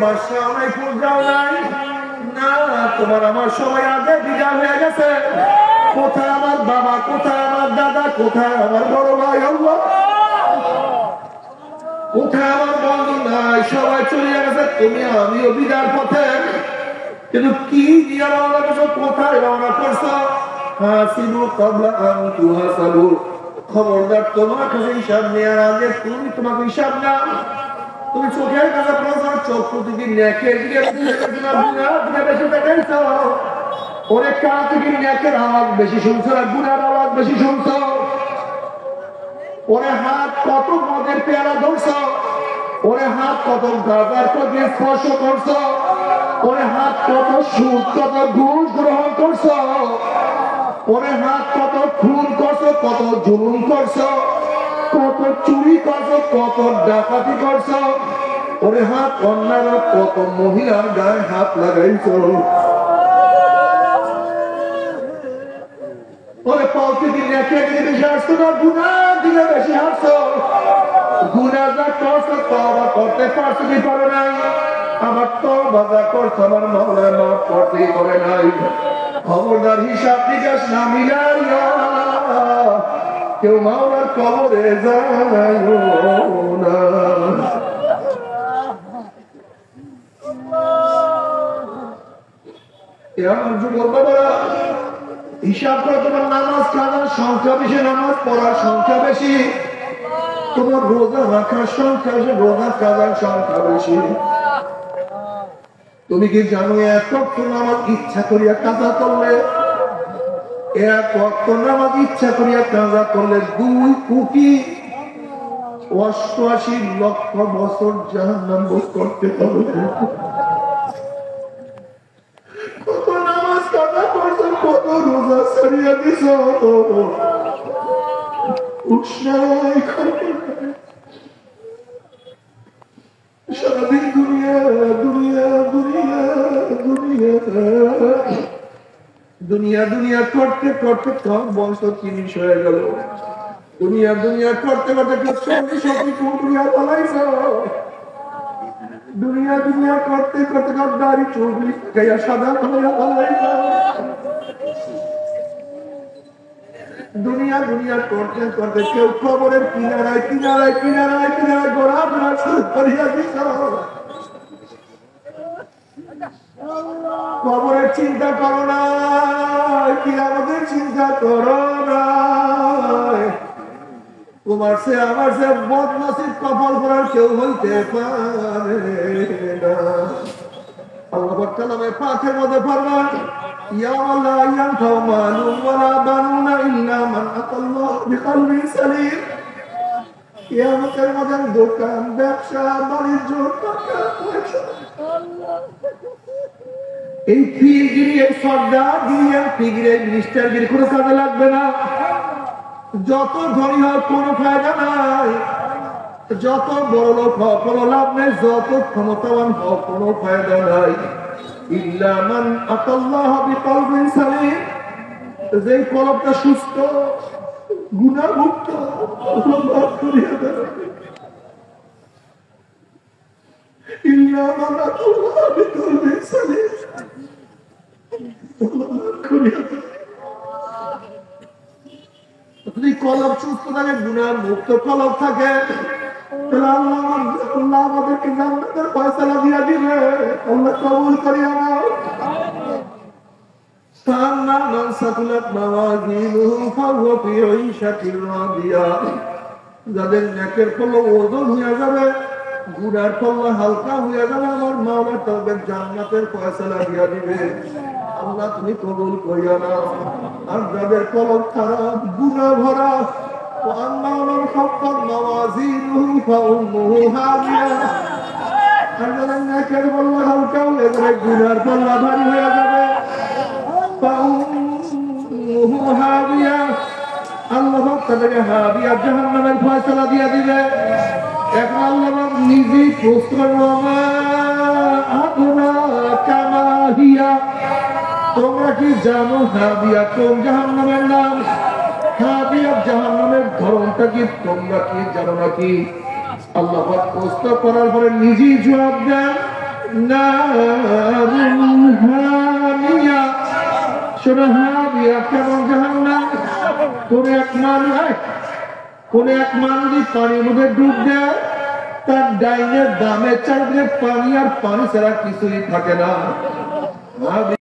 বাসা নাই, পূজাও নাই না, তোমার আমার সবাই আগে বিদায় হয়ে গেছে। কোথায় আমার বাবা, কোথায় আমার দাদা, কোথায় আমার বড় ভাই, আল্লাহ কোথায় আমার বন্ধু নাই, সবাই চলে গেছে। তুমি আমিও বিদার পথে, কিন্তু কি দিয়ে রওনা করছো, কোথায় রওনা করছো? হাসিবু ক্বাবলা আন তুহাসাবু, খবরদার তোমার কাছে হিসাব নেওয়ার আগে তুমি তোমাকে হিসাব নাও। তুমি চোখের কাছে প্রচার চক্ষু থেকে নেকের দিকে বেশি দেখাইছো, ওরে কান থেকে নেকের আওয়াজ বেশি শুনছো না গুনার আওয়াজ বেশি শুনছো? ওরে হাত কত মদের পেয়ারা ধরছো, ওরে হাত কত গাজার প্রতি স্পর্শ করছো, ওরে হাত কত সুদ কত ঘুষ গ্রহণ করছো, ওরে হাত কত খুন করছো, কত জুলুম করছো, কত চুরি করছো, কত ডাকাতি করছো, ওরে হাত অন্যান্য কত মহিলার গায়ে হাত লাগাইছো, ওরে প্রতিদিন রেখে দিকে বেশি আসছো না গুনার দিকে বেশি আসছো? গুনা যা করছো তওবা করতে পারছো কি পারো নাই? আমার তওবা যা করছো আমার মাওলা মাফ করতে পারে নাই। খবরদার হিসাব নিকাশ না মিলাইয়া কেউ মাওলার কবরে যাইও না। আমার যুবক বাবারা, হিসাব করে তোমার নামাজ কাজার সংখ্যা বেশি, নামাজ পড়ার সংখ্যা বেশি, তোমার রোজা রাখার সংখ্যা বেশি, রোজা কাজার সংখ্যা বেশি। তুমি কি জানো এক ওয়াক্ত নামাজ ইচ্ছা করিয়া কাজা করলে, এক ওয়াক্ত নামাজ ইচ্ছা করিয়া কাজা করলে 2,88,00,000 বছর জাহান্নাম ভোগ করতে হবে। কত নামাজ কাজা করছো, কত রোজা ছাড়িয়া দিছ, সারাদিন দুনিয়া দুনিয়া দুনিয়া দুনিয়া দুনিয়া দুনিয়া করতে করতে কম বয়স 30 হয়ে গেল। দুনিয়া দুনিয়া করতে করতে দুনিয়া পালাইছ, দুনিয়া দুনিয়া করতে করতে দাড়ি চুগলি গাইয়া সাদা পালাইছ। দুনিয়া দুনিয়া করতে করতে কেউ খবরের কিনারায় কিনারায় কিনারায় কিনারায় ঘোরাফেরা শুরু করিয়া দিছ। খবরের চিন্তা করো না, কিয়ামতের চিন্তা করো না। তোমার সে আমার সে বদনসিব কপাল করার কেউ হইতে পারে না। আল্লাহ কালামে পাকের মধ্যে ফরমান, ইয়াওমা লা ইয়ানফাউ মালুন ওয়ালা বানুনা ইল্লা মান আতাল্লাহু বিকলবিন সালিম। কিয়ামতের মধ্যে দোকান, ব্যবসা, বাণিজ্য, টাকা পয়সা, এই ফিরগিরি, এই সর্দারগিরি, এই ফিগিরি, এই মিনিস্টারগিরি কোনো কাজে লাগবে না। যত ধনী হয় কোনো ফায়দা নাই, যত বড় লোক হওয়া কোনো লাভ নেই, যত ক্ষমতাবান হওয়া কোনো ফায়দা নাই। ইল্লা মান আতাল্লাহু বিকলবিন সালিম, যেই কলবটা সুস্থ, গুনাহমুক্ত, মাফ করিয়া দেয়। ইল্লা মান আতাল্লাহু বিকলবিন সালিম, মাফ করিয়া দেয়। যদি কলব সুস্থ থাকে, গুনাহমুক্ত কলব থাকে, তাহলে আল্লাহ আমাদেরকে জান্নাতের ফয়সালা দিয়া দিবে। আল্লাহ কবুল করিয়া নাও। সান্না মান সাকুলাত মাওয়াজিনুহু ফাহুয়া ফি ঈশাতির রাদিয়া, যাদের নেকের পাল্লা ওজন হয়ে যাবে, গুনার পাল্লা হালকা হয়ে যাবে, আমার মাওলা তাদের জান্নাতের ফয়সালা দিয়া দিবে। আল্লাহ তুমি কবুল করিয়া নাও। আর যাদের কলব খারাপ, গুনাহ ভরা, وأما من خفت موازينه فأمه هاوية, أنزل النكر والله الكون يدرك جنار فالله بني ويجبه فأمه هاوية. আল্লাহ তাদেরকে হাবিয়া জাহান্নামের ফয়সালা দিয়ে দিবে। এখন আল্লাহ নিজেই প্রশ্ন করবে, আদনা কামা হিয়া, তোমরা কি জানো হাবিয়া কোন জাহান্নামের নাম? হাবিয়া জাহান্নামের ধরনটা কি তোমরা কি জানো নাকি? আল্লাহ প্রশ্ন করার পরে নিজেই জবাব দেন, নারুন হামিয়া, শোনো হামিয়া কেমন জাহান্নাম। কোন এক মানুষ পানির মধ্যে ডুব দেয়, তার ডাইনের দামে চাইলে পানি আর পানি ছাড়া কিছুই থাকে না।